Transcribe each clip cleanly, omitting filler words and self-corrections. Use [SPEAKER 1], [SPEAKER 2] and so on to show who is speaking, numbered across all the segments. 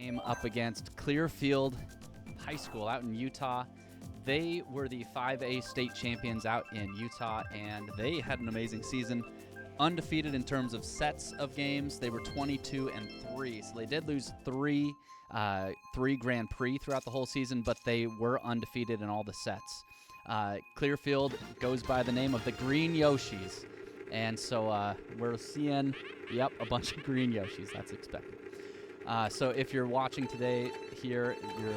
[SPEAKER 1] Game up against Clearfield High School out in Utah. They were the 5A state champions out in Utah, and they had an amazing season. Undefeated in terms of sets of games. They were 22-3, so they did lose three Grand Prix throughout the whole season, but they were undefeated in all the sets. Clearfield goes by the name of the Green Yoshis, and so we're seeing, a bunch of green Yoshis. That's expected. So if you're watching today here, you're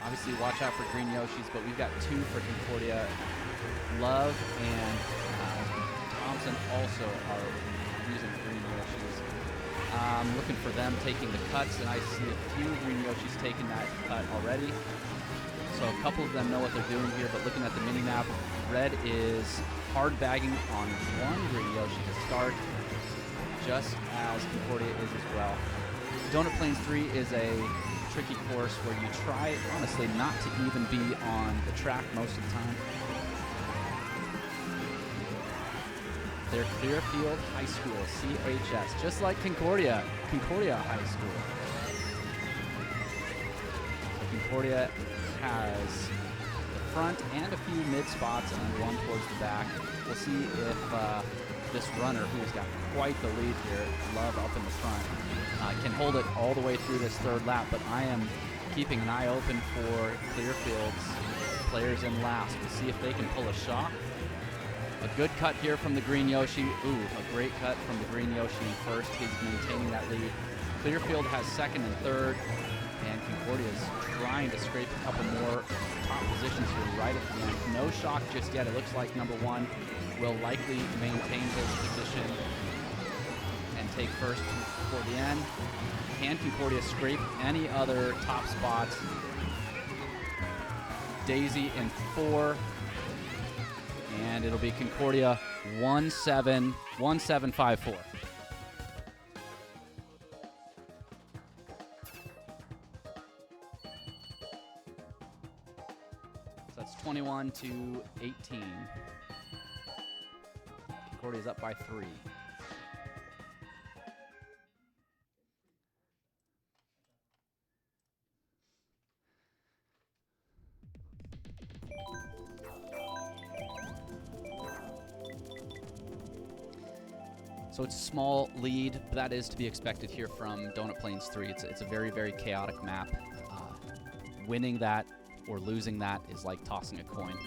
[SPEAKER 1] obviously watch out for green Yoshis, but we've got two for Concordia. Love and Thompson also are using green Yoshis. I'm looking for them taking the cuts, and I see a few green Yoshis taking that cut already. So a couple of them know what they're doing here, but looking at the mini-map, red is hard bagging on one green Yoshi to start, just as Concordia is as well. Donut Plains 3 is a tricky course where you try, honestly, not to even be on the track most of the time. They're Clearfield High School, CHS, just like Concordia High School. Concordia has the front and a few mid spots and one towards the back. We'll see if this runner, who's got quite the lead here, Love up in the front, can hold it all the way through this third lap, but I am keeping an eye open for Clearfield's players in last. We'll see if they can pull a shot. A good cut here from the green Yoshi. Ooh, a great cut from the green Yoshi in first. He's maintaining that lead. Clearfield has second and third, and Concordia is trying to scrape a couple more top positions here right at the end. No shock just yet. It looks like number one will likely maintain his position and take first for the end. Can Concordia scrape any other top spots? Daisy in 4, and it'll be Concordia 1754. So that's 21-18. Concordia's up by 3. So it's a small lead, but that is to be expected here from Donut Plains 3. It's a very, very chaotic map. Winning that or losing that is like tossing a coin.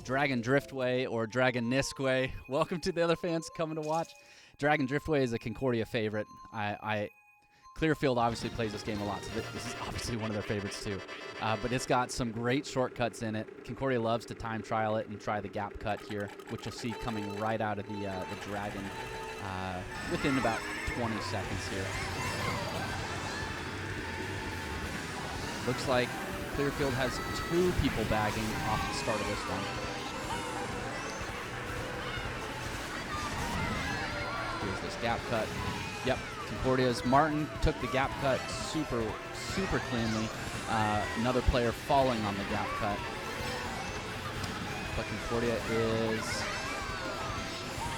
[SPEAKER 1] Dragon Driftway or Dragon Nisquay. Welcome to the other fans coming to watch. Dragon Driftway is a Concordia favorite. Clearfield obviously plays this game a lot, so this is obviously one of their favorites too. But it's got some great shortcuts in it. Concordia loves to time trial it and try the gap cut here, which you'll see coming right out of the Dragon within about 20 seconds here. Looks like Clearfield has 2 people bagging off the start of this one. Here's this gap cut. Yep, Concordia's Martin took the gap cut super cleanly. Another player falling on the gap cut. But Concordia is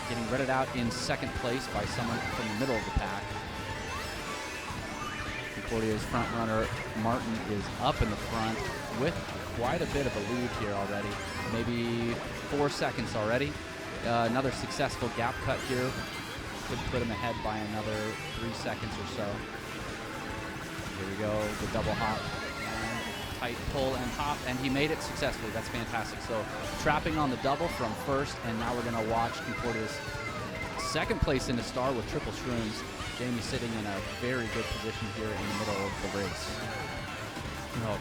[SPEAKER 1] getting redded out in second place by someone from the middle of the pack. Concordia's front runner, Martin, is up in the front with quite a bit of a lead here already. Maybe 4 seconds already. Another successful gap cut here. Could put him ahead by another 3 seconds or so. Here we go, the double hop. Tight pull and hop, and he made it successfully. That's fantastic. So trapping on the double from first, and now we're going to watch Concordia's second place in the star with triple shrooms. Jamie sitting in a very good position here in the middle of the race.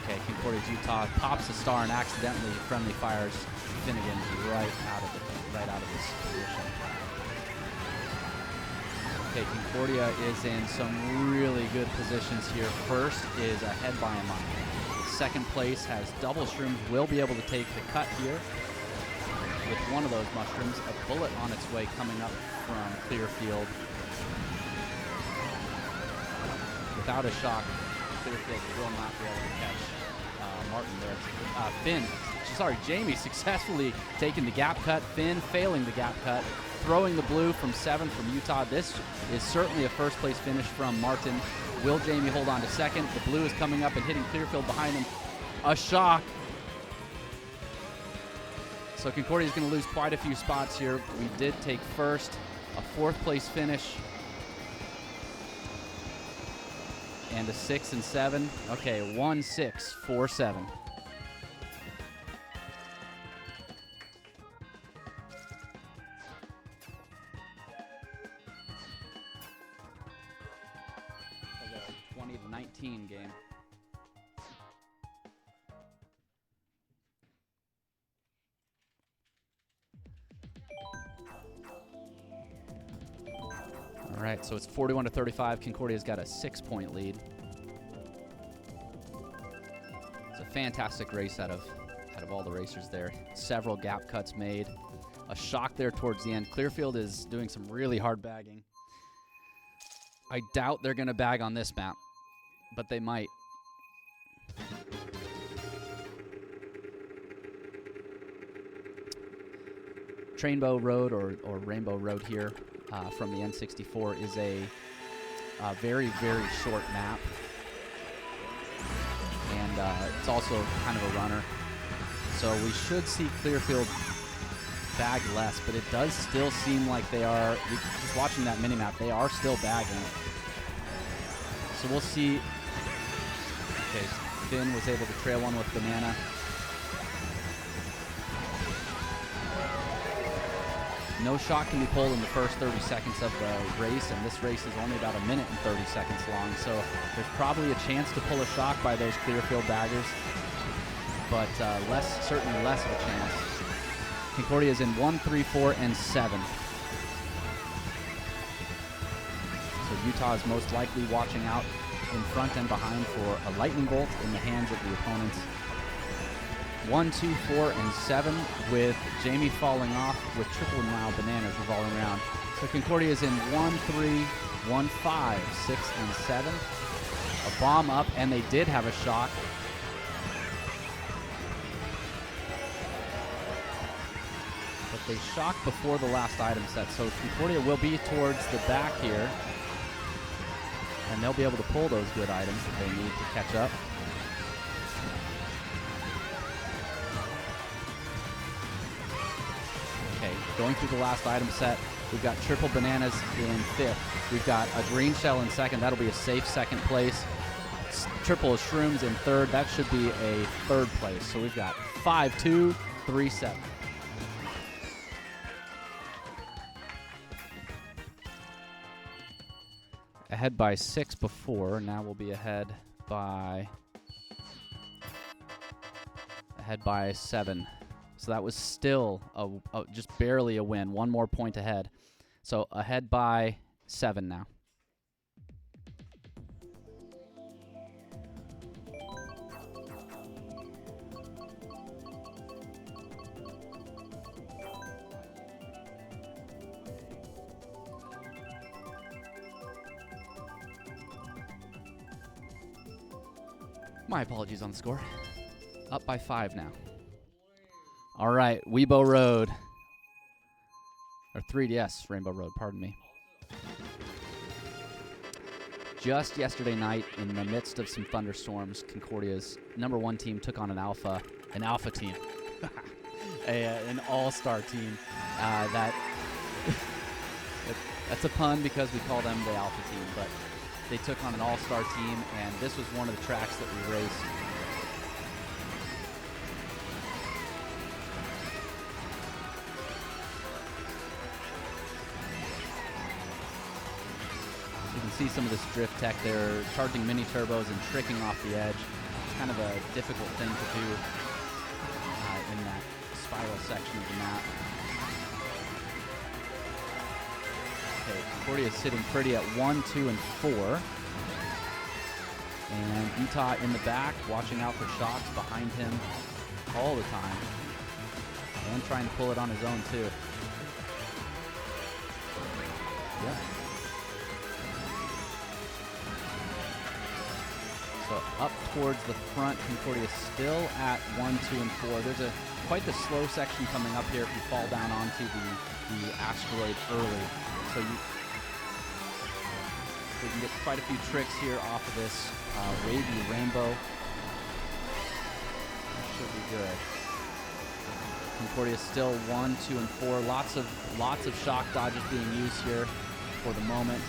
[SPEAKER 1] Okay, Concordia's Utah pops the star and accidentally friendly fires Finnegan right out of this position. Okay, Concordia is in some really good positions here. First is ahead by a mile. Second place has double shrooms, will be able to take the cut here with one of those mushrooms. A bullet on its way coming up from Clearfield. Without a shock, Clearfield will not be able to catch Martin there. Jamie successfully taking the gap cut. Finn failing the gap cut. throwing the blue from 7 from Utah. This is certainly a first place finish from Martin. Will Jamie hold on to second? The blue is coming up and hitting Clearfield behind him. A shock. So Concordia is going to lose quite a few spots here. We did take first, a 4th place finish, and a 6 and 7. Okay, 1, 6, 4, 7. Like a 20 to 19 game. All right, so it's 41 to 35. Concordia's got a 6-point lead. It's a fantastic race out of all the racers there. Several gap cuts made. A shock there towards the end. Clearfield is doing some really hard bagging. I doubt they're going to bag on this map, but they might. Trainbow Road or Rainbow Road here from the N64 is a very, very short map. And it's also kind of a runner. So we should see Clearfield bag less, but it does still seem like they are, just watching that mini-map, they are still bagging. So we'll see. Okay, Finn was able to trail one with Banana. No shot can be pulled in the first 30 seconds of the race, and this race is only about 1 minute and 30 seconds long, so there's probably a chance to pull a shock by those Clearfield baggers, but certainly less of a chance. Concordia is in 1, 3, 4, and 7. So Utah is most likely watching out in front and behind for a lightning bolt in the hands of the opponents. 1, 2, 4, and 7 with Jamie falling off with triple mile bananas revolving around. So Concordia is in 1, 3, 1, 5, 6, and 7. A bomb up, and they did have a shock. But they shocked before the last item set, so Concordia will be towards the back here. And they'll be able to pull those good items that they need to catch up. Okay, going through the last item set, we've got triple bananas in 5th. We've got a green shell in 2nd. That'll be a safe 2nd place. Triple shrooms in 3rd. That should be a 3rd place. So we've got 5, 2, 3, 7. Ahead by 6 before. Now we'll be ahead by 7. So that was still just barely a win. 1 more point ahead. So ahead by 7 now. My apologies on the score. Up by 5 now. All right, Weibo Road. Or 3DS Rainbow Road, pardon me. Just yesterday night, in the midst of some thunderstorms, Concordia's #1 team took on an alpha team. An all-star team. That's a pun because we call them the alpha team, but they took on an all-star team, and this was one of the tracks that we raced. You can see some of this drift tech. They're charging mini turbos and tricking off the edge. It's kind of a difficult thing to do in that spiral section of the map. Okay, Concordia is sitting pretty at 1, 2, and 4. And Utah in the back, watching out for shocks behind him all the time. And trying to pull it on his own, too. Yeah. So up towards the front, Concordia still at 1, 2, and 4. There's a quite the slow section coming up here if you fall down onto the asteroid early. So we can get quite a few tricks here off of this wavy rainbow. That should be good. Concordia still 1, 2, and 4. Lots of shock dodges being used here for the moment.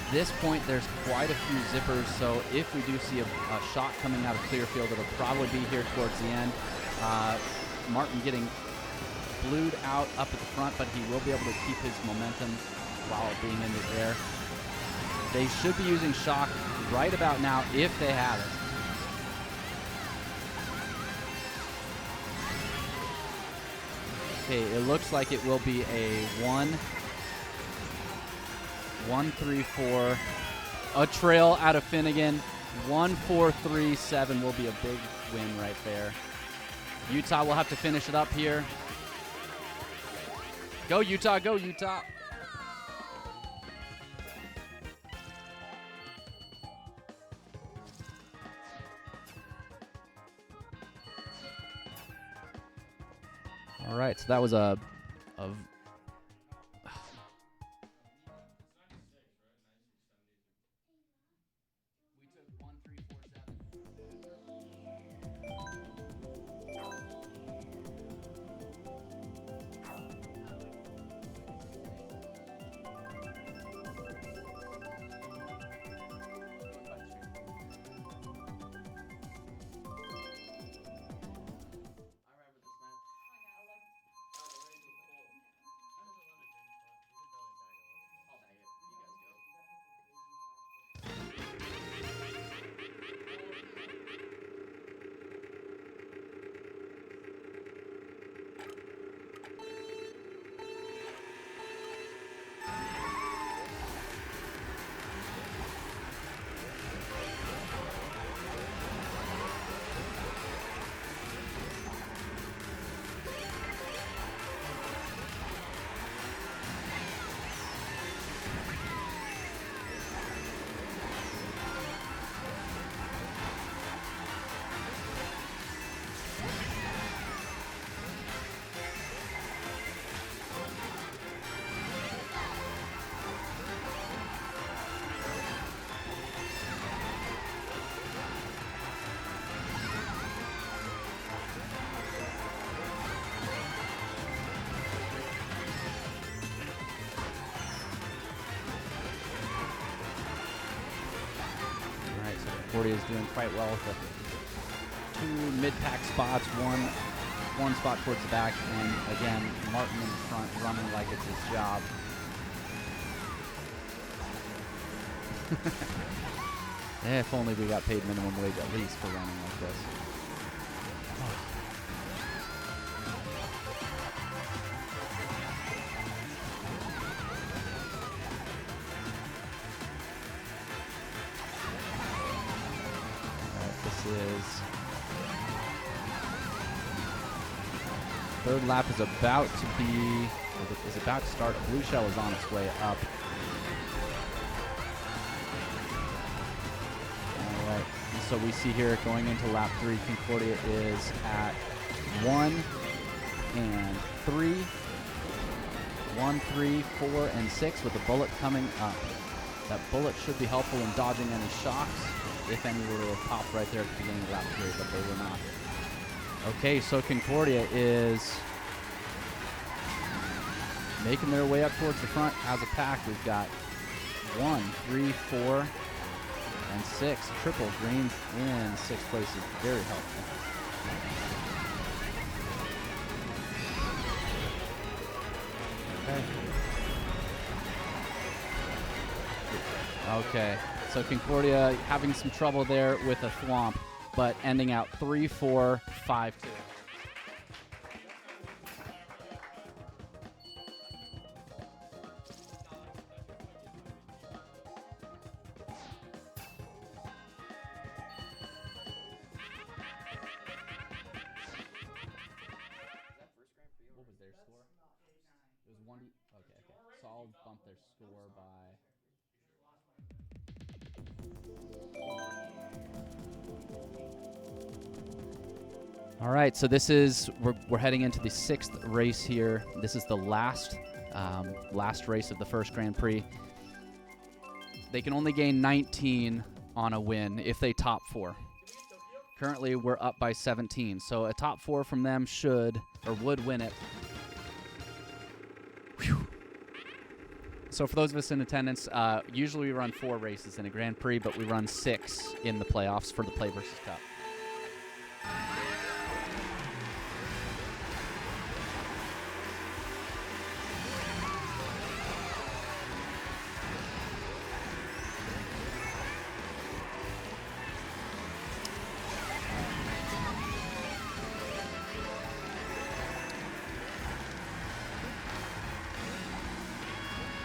[SPEAKER 1] At this point, there's quite a few zippers, so if we do see a shot coming out of Clearfield, it'll probably be here towards the end. Martin getting blued out up at the front, but he will be able to keep his momentum while being in the air. They should be using shock right about now if they have it. Okay, it looks like it will be a 1, 3, 4. A trail out of Finnegan. 1, 4, 3, 7 will be a big win right there. Utah will have to finish it up here. Go Utah, go Utah. All right, so that was a we took 1, 3, 4, Concordia is doing quite well with the 2 mid-pack spots, one spot towards the back, and again, Martin in the front running like it's his job. If only we got paid minimum wage at least for running like this. Third lap is about to start. Blue shell is on its way up. All right. And so we see here going into lap 3, Concordia is at 1 and 3, 1, 3, 4, and 6 with a bullet coming up. That bullet should be helpful in dodging any shocks, if any were to have popped right there at the beginning of lap 3, but they were not. Okay, so Concordia is making their way up towards the front as a pack. We've got 1, 3, 4, and 6. Triple greens in 6th place is very helpful. Okay, so Concordia having some trouble there with a thwomp, but ending out 3, 4, 5, 2. What was their score? It was 1. Okay. So I'll bump their score by. All right, so this is, we're heading into the 6th race here. This is the last race of the first Grand Prix. They can only gain 19 on a win if they top 4. Currently, we're up by 17, so a top 4 from them should, or would win it. Whew. So for those of us in attendance, usually we run 4 races in a Grand Prix, but we run 6 in the playoffs for the PlayVS Cup.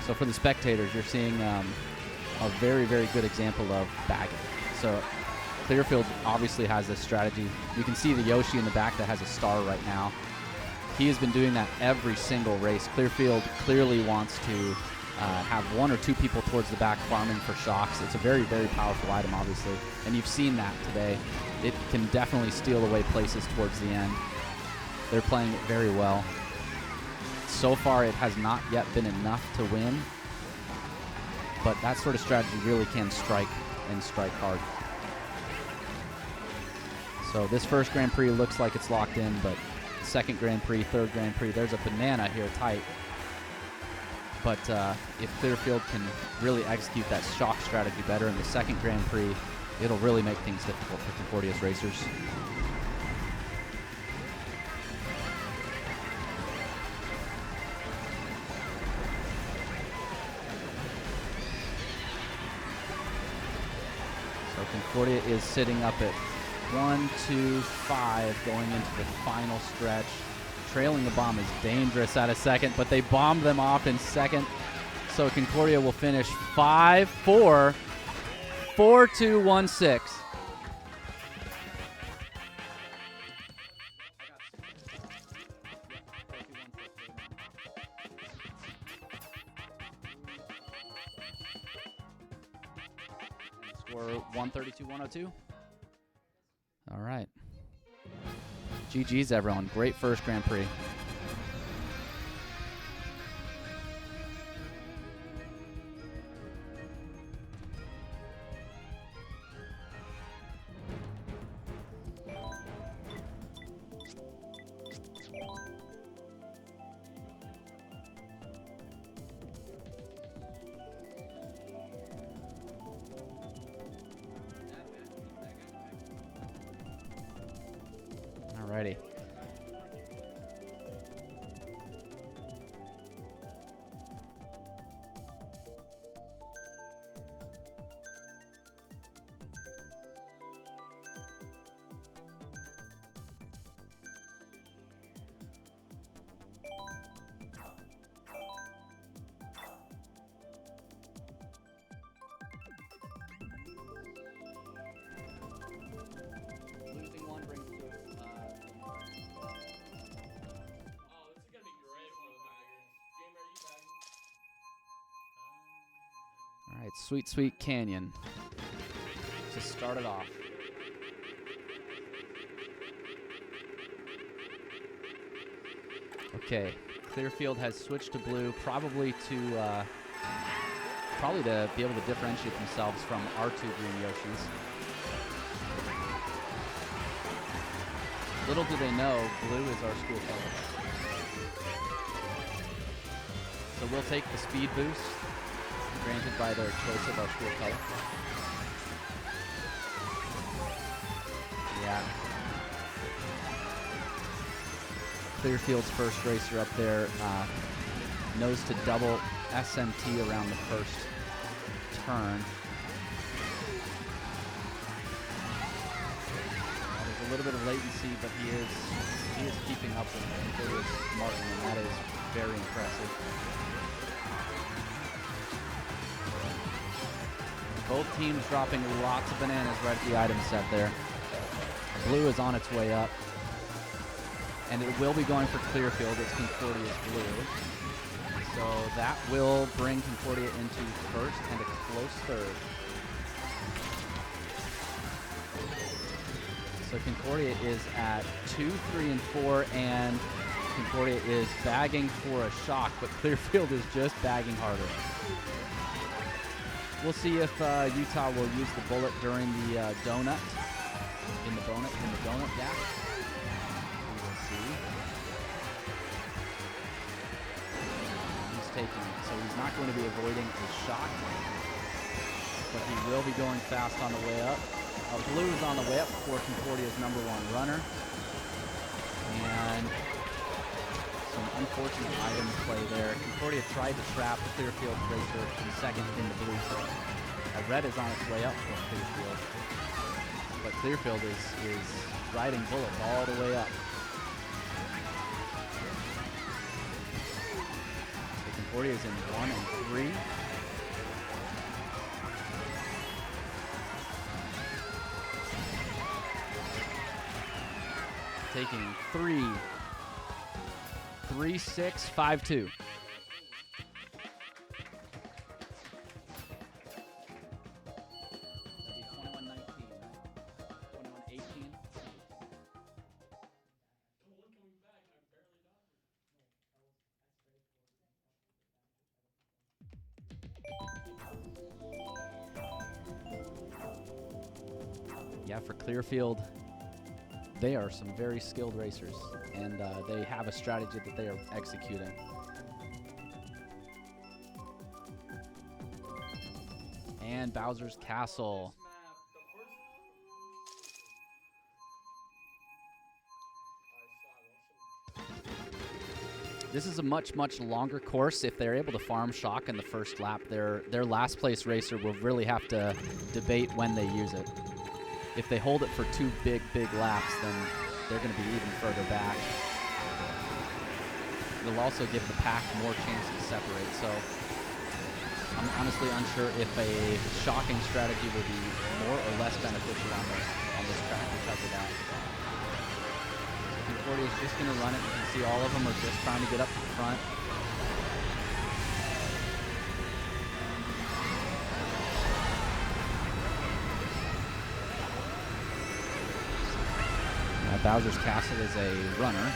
[SPEAKER 1] So for the spectators, you're seeing a very, very good example of bagging. So Clearfield obviously has this strategy. You can see the Yoshi in the back that has a star right now. He has been doing that every single race. Clearfield clearly wants to have 1 or 2 people towards the back farming for shocks. It's a very, very powerful item, obviously. And you've seen that today. It can definitely steal away places towards the end. They're playing it very well. So far, it has not yet been enough to win, but that sort of strategy really can strike, and strike hard. So this first Grand Prix looks like it's locked in, but second Grand Prix, third Grand Prix, there's a banana here tight. But if Clearfield can really execute that shock strategy better in the second Grand Prix, it'll really make things difficult for Concordia's racers. Concordia is sitting up at 1, 2, 5 going into the final stretch. Trailing the bomb is dangerous at a second, but they bombed them off in second. So Concordia will finish 5-4, 4-2-1-6. Score 132-102. All right. GG's, everyone. Great first Grand Prix. Alrighty. Losing one brings to all right, Sweet Sweet Canyon to start it off. Okay, Clearfield has switched to blue, probably to be able to differentiate themselves from our two green Yoshis. Little do they know, blue is our school color. So we'll take the speed boost granted by their choice of our school color. Yeah. Clearfield's first racer up there knows to double SMT around the first turn. There's a little bit of latency, but he is keeping up with Concordia's Martin, and that is very impressive. Both teams dropping lots of bananas right at the item set there. Blue is on its way up. And it will be going for Clearfield. It's Concordia's blue. So that will bring Concordia into first and a close third. So Concordia is at 2, 3, and 4, and Concordia is bagging for a shock, but Clearfield is just bagging harder. We'll see if Utah will use the bullet during the donut. In the donut gap. We will see. He's taking it, so he's not going to be avoiding a shock, but he will be going fast on the way up. Blue is on the way up for Concordia's #1 runner. And some unfortunate item play there. Concordia tried to trap the Clearfield racer in second in the blue zone. Red is on its way up for Clearfield. But Clearfield is riding bullets all the way up. So Concordia is in 1 and 3. Taking 3, 3, 6, 5, 2. Yeah, for Clearfield, they are some very skilled racers, and they have a strategy that they are executing. And Bowser's Castle. This is a much, much longer course. If they're able to farm shock in the first lap, their last place racer will really have to debate when they use it. If they hold it for 2 big laps, then they're going to be even further back. It'll also give the pack more chance to separate. So I'm honestly unsure if a shocking strategy will be more or less beneficial on this track because of that. Concordia is just going to run it. You can see all of them are just trying to get up to the front. Bowser's Castle is a runner.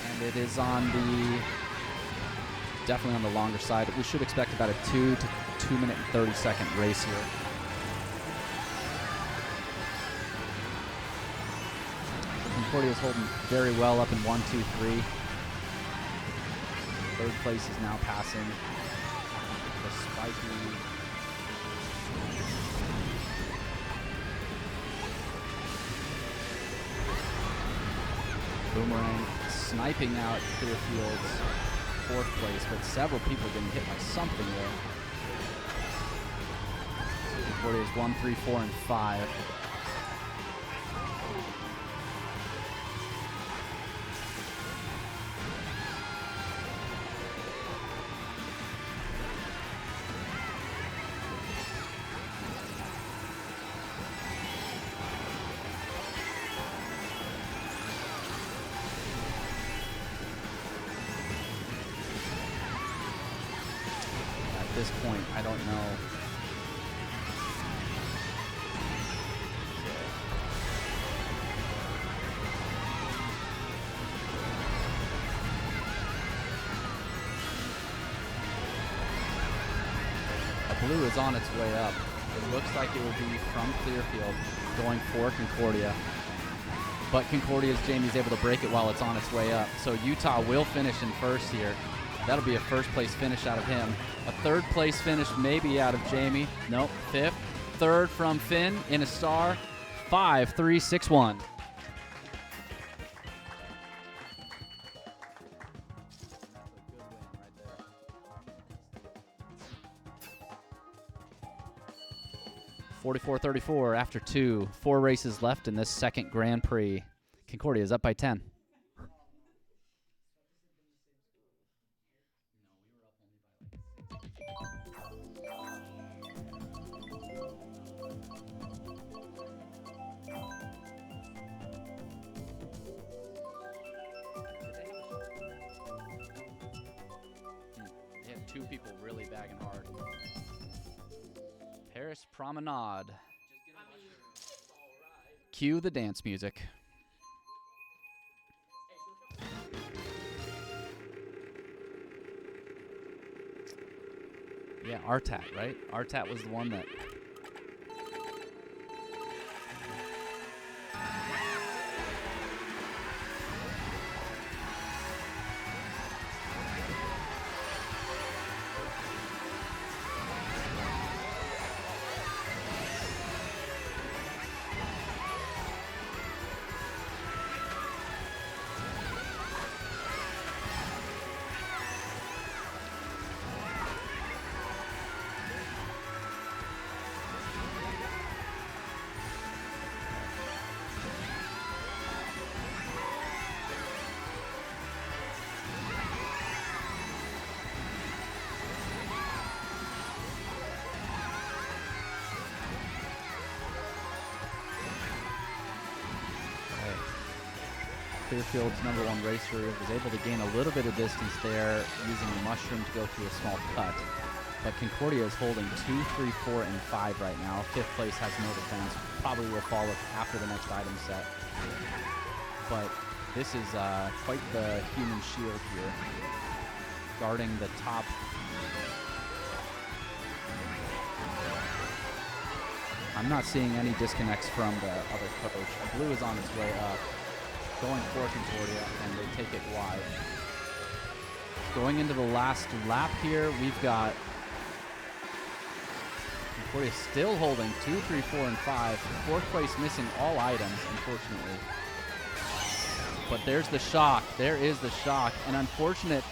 [SPEAKER 1] And it is definitely on the longer side. We should expect about a 2 to 2 minute and 30-second race here. Concordia is holding very well up in 1, 2, 3. Third place is now passing the spiky Boomerang sniping out Clearfield's 4th place, but several people getting hit by something there. So Concordia is 1, 3, 4, and 5. At this point, I don't know. Blue is on its way up. It looks like it will be from Clearfield going for Concordia. But Concordia's Jamie's able to break it while it's on its way up. So Utah will finish in first here. That'll be a first place finish out of him. A third place finish maybe out of Jamie. Nope, 5th. 3rd from Finn in a star. 5, 3, 6, 1. 44-34 after 4 races left in this second Grand Prix. Concordia is up by 10. two people really bagging hard. Paris Promenade. Cue the dance music. Yeah, Artat, right? Artat was the one that... Clearfield's #1 racer was able to gain a little bit of distance there using the mushroom to go through a small cut. But Concordia is holding 2, 3, 4, and 5 right now. 5th place has no defense. Probably will fall after the next item set. But this is quite the human shield here, guarding the top. I'm not seeing any disconnects from the other coach. Blue is on its way up, going for Concordia, and they take it wide. Going into the last lap here, we've got Concordia still holding 2, 3, 4, and 5. 4th place missing all items, unfortunately. But there's the shock. There is the shock. An unfortunate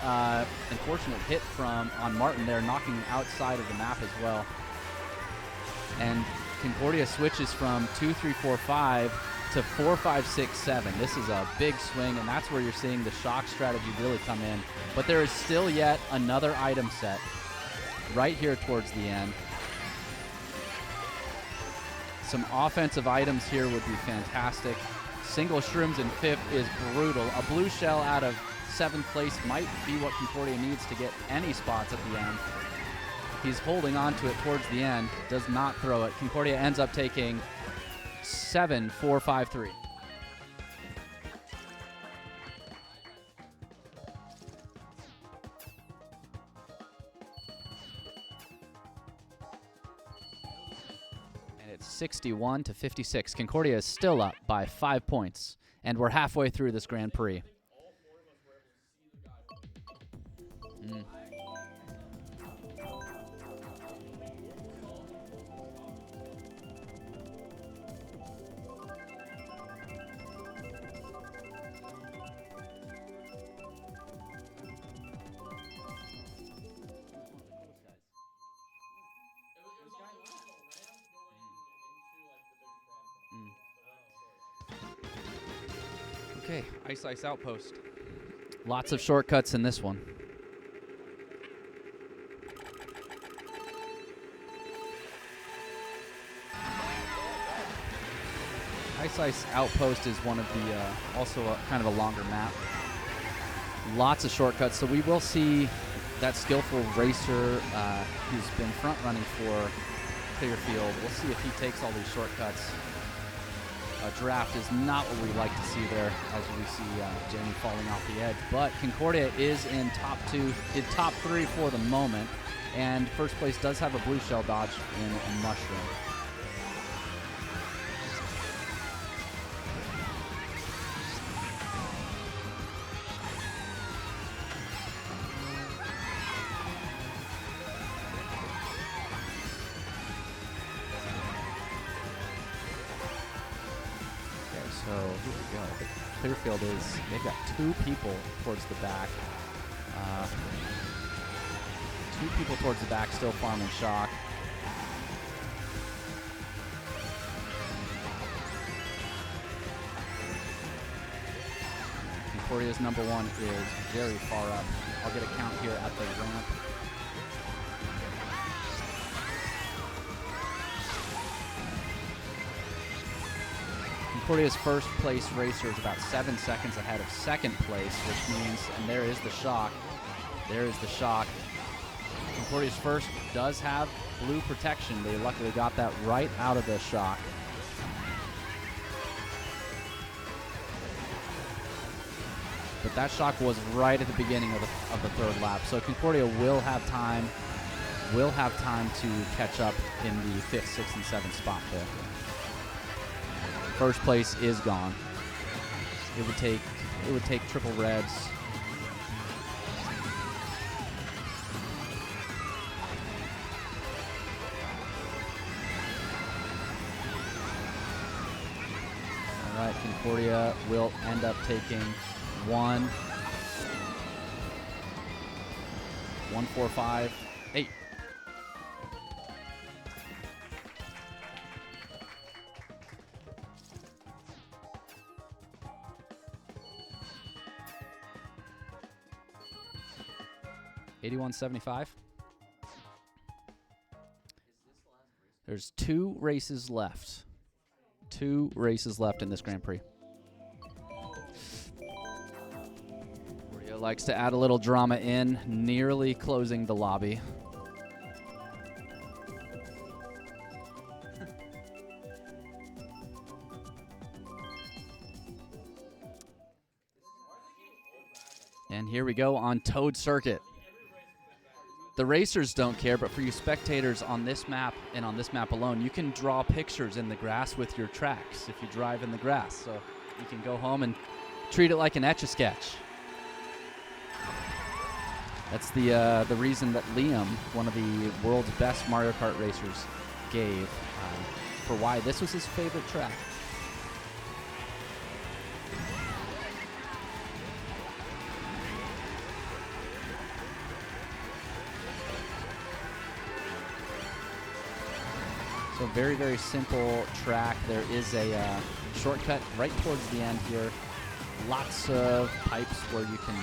[SPEAKER 1] hit on Martin there, knocking him outside of the map as well. And Concordia switches from 2, 3, 4, 5 to 4, 5, 6, 7. This is a big swing, and that's where you're seeing the shock strategy really come in. But there is still yet another item set right here towards the end. Some offensive items here would be fantastic. Single shrooms in 5th is brutal. A blue shell out of 7th place might be what Concordia needs to get any spots at the end. He's holding on to it towards the end, does not throw it. Concordia ends up taking 7, 4, 5, 3. And it's 61 to 56. Concordia is still up by 5 points, and we're halfway through this Grand Prix. Okay, Ice Outpost. Lots of shortcuts in this one. Ice Outpost is one of the, also kind of a longer map. Lots of shortcuts, so we will see that skillful racer who's been front running for Clearfield. We'll see if he takes all these shortcuts. Draft is not what we like to see there, as we see Jamie falling off the edge. But Concordia is in top 3 for the moment, and 1st place does have a blue shell dodge in a mushroom. So here we go. Clearfield they've got 2 people towards the back. 2 people towards the back still farming shock. Concordia's #1 is very far up. I'll get a count here at the ramp. Concordia's 1st place racer is about 7 seconds ahead of 2nd place, which means, and there is the shock. There is the shock. Concordia's first does have blue protection. They luckily got that right out of the shock. But that shock was right at the beginning of the third lap. So Concordia will have time to catch up in the 5th, 6th, and 7th spot there. First place is gone. It would take triple reds. All right, Concordia will end up taking 1-4-5-8. $81.75. There's 2 races left. 2 races left in this Grand Prix. Concordia likes to add a little drama in, nearly closing the lobby. And here we go on Toad Circuit. The racers don't care, but for you spectators on this map and on this map alone, you can draw pictures in the grass with your tracks if you drive in the grass. So you can go home and treat it like an Etch-a-Sketch. That's the reason that Liam, one of the world's best Mario Kart racers, gave for why this was his favorite track. So very, very simple track. There is a shortcut right towards the end here. Lots of pipes where you can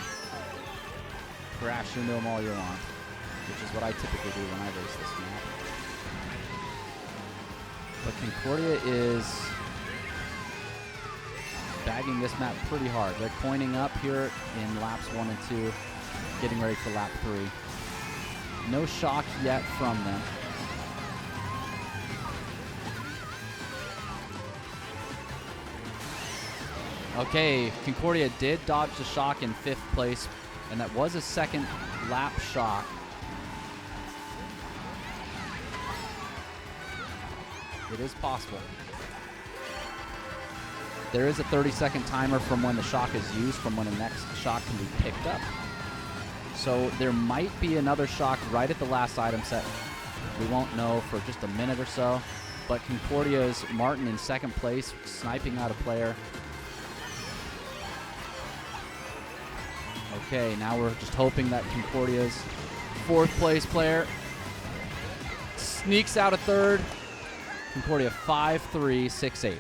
[SPEAKER 1] crash into them all you want, which is what I typically do when I race this map. But Concordia is bagging this map pretty hard. They're pointing up here in laps 1 and 2, getting ready for lap 3. No shock yet from them. Okay, Concordia did dodge the shock in 5th place, and that was a 2nd lap shock. It is possible. There is a 30-second timer from when the shock is used, from when the next shock can be picked up. So there might be another shock right at the last item set. We won't know for just a minute or so. But Concordia's Martin in 2nd place, sniping out a player. Okay, now we're just hoping that Concordia's 4th place player sneaks out a 3rd. Concordia 5-3-6-8.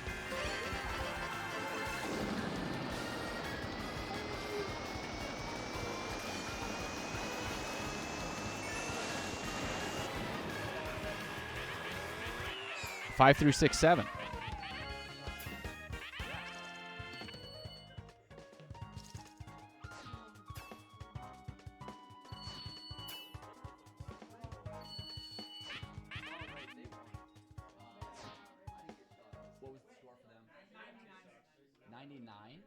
[SPEAKER 1] Five through 6-7. What was the score for them? 99.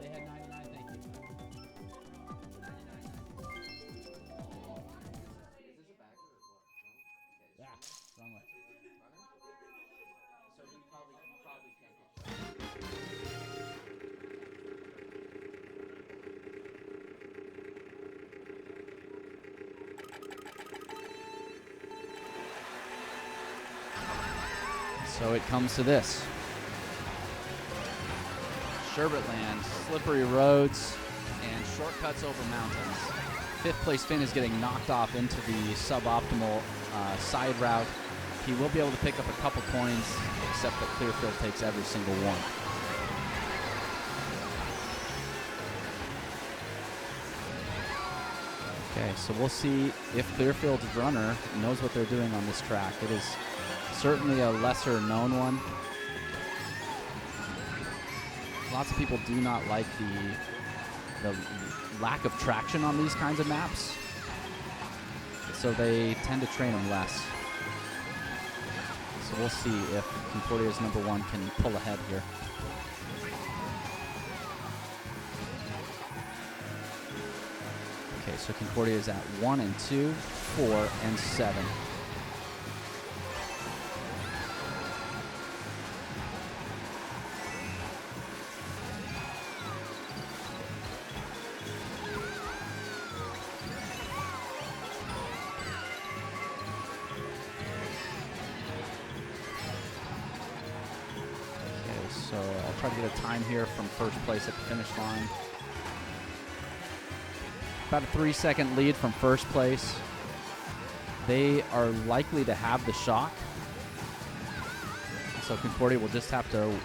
[SPEAKER 1] They had 99, thank you. 99. Is this a backer or what? No? Yeah, wrong way. So you probably can't get shot. So it comes to this. Sherbetland, slippery roads, and shortcuts over mountains. 5th place Finn is getting knocked off into the suboptimal side route. He will be able to pick up a couple points, except that Clearfield takes every single one. Okay, so we'll see if Clearfield's runner knows what they're doing on this track. It is certainly a lesser known one. Lots of people do not like the lack of traction on these kinds of maps, so they tend to train them less. So we'll see if Concordia's #1 can pull ahead here. Okay, so Concordia is at 1 and 2, 4 and 7. So I'll try to get a time here from first place at the finish line. About a 3-second lead from first place. They are likely to have the shock. So Concordia will just have to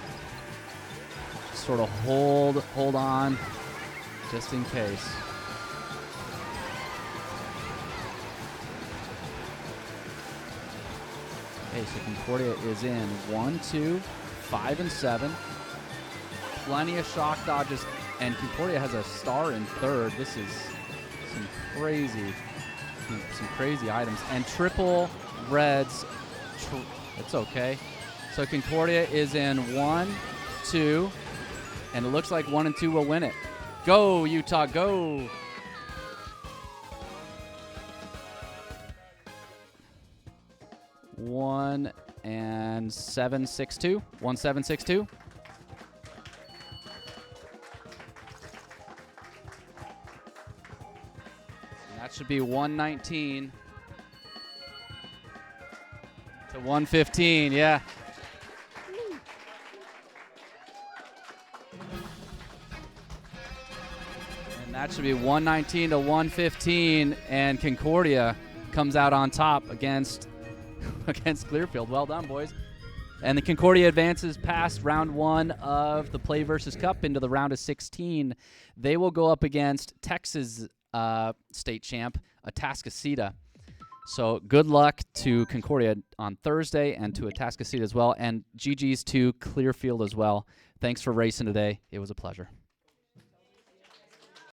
[SPEAKER 1] sort of hold on just in case. Okay, so Concordia is in 1, 2, 5 and 7. Plenty of shock dodges, and Concordia has a star in third. This is some crazy items, and triple reds. It's okay. So Concordia is in 1, 2, and it looks like 1 and 2 will win it. Go Utah, go! One and 762. 1762. That should be 119 to 115. Yeah. And that should be 119 to 115, and Concordia comes out on top against Clearfield. Well done, boys. And the Concordia advances past round 1 of the PlayVS Cup into the round of 16. They will go up against Texas state champ, Atascocita. So good luck to Concordia on Thursday and to Atascocita as well. And GG's to Clearfield as well. Thanks for racing today. It was a pleasure.